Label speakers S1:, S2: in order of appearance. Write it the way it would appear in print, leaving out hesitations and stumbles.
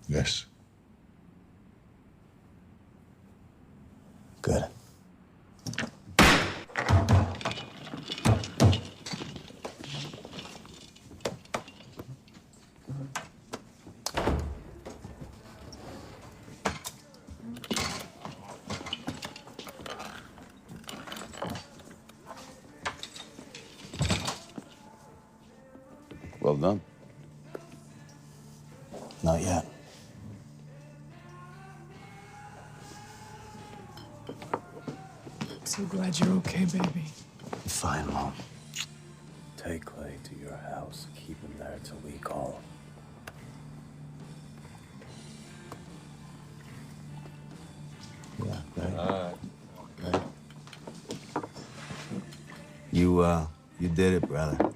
S1: Yes.
S2: Good.
S3: Well done.
S2: Not yet.
S4: So glad you're okay, baby.
S2: Fine, Mom.
S5: Take Clay to your house. Keep him there till we call.
S2: Yeah, right.
S3: All right.
S2: You did it, brother.